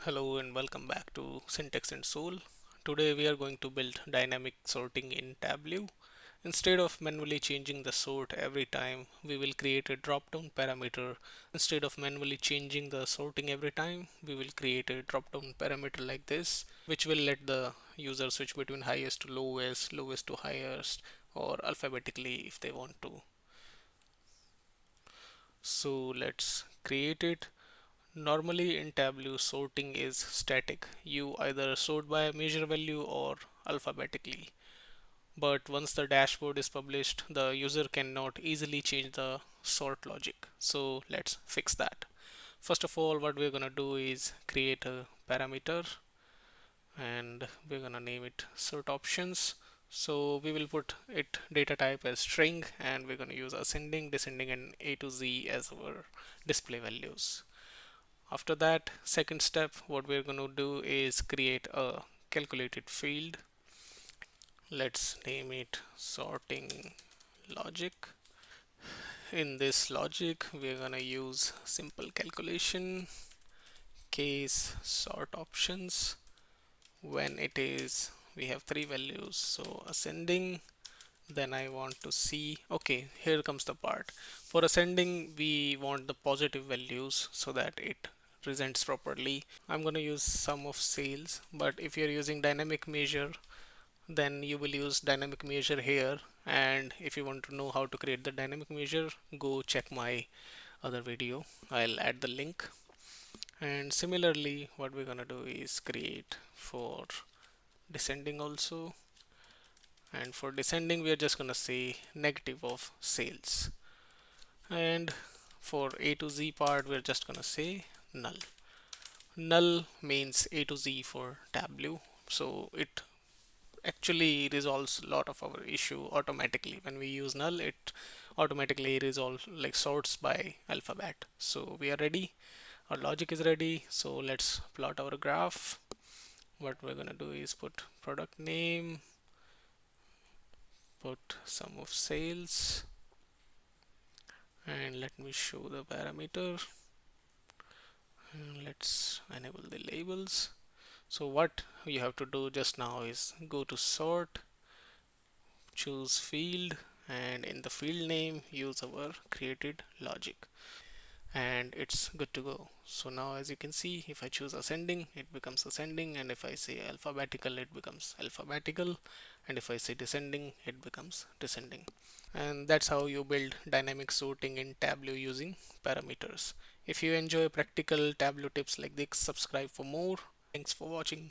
Hello and welcome back to Syntax and Soul. Today we are going to build dynamic sorting in Tableau. Instead of manually changing the sort every time, we will create a drop-down parameter. Instead of manually changing the sorting every time, we will create a drop-down parameter like this, which will let the user switch between highest to lowest, lowest to highest, or alphabetically if they want to. So let's create it. Normally in Tableau, sorting is static. You either sort by measure value or alphabetically. But once the dashboard is published, the user cannot easily change the sort logic. So let's fix that. First of all, what we're gonna do is create a parameter and we're gonna name it sort options. So we will put it data type as string and we're gonna use ascending, descending and A to Z as our display values. After that, second step, what we're going to do is create a calculated field. Let's name it sorting logic. In this logic, we're going to use simple calculation, case sort options. When it is, we have three values. So ascending, then I want to see, okay, here comes the part. For ascending, we want the positive values so that it presents properly. I'm going to use sum of sales, but if you're using dynamic measure, then you will use dynamic measure here. And if you want to know how to create the dynamic measure, go check my other video. I'll add the link. And similarly, what we're going to do is create for descending also. And for descending, we are just going to say negative of sales. And for A to Z part, we're just going to say null. Null means A to Z for Tableau. So it actually resolves a lot of our issue automatically. When we use null, it automatically resolves, like sorts by alphabet. So we are ready. Our logic is ready. So let's plot our graph. What we're gonna do is put product name, put sum of sales, and let me show the parameter. And let's enable the labels. So what you have to do just now is go to sort, choose field, and in the field name use our created logic, and it's good to go. So now as you can see, if I choose ascending, it becomes ascending, and if I say alphabetical, it becomes alphabetical, and if I say descending, it becomes descending. And that's how you build dynamic sorting in Tableau using parameters. If you enjoy practical Tableau tips like this, subscribe for more. Thanks for watching.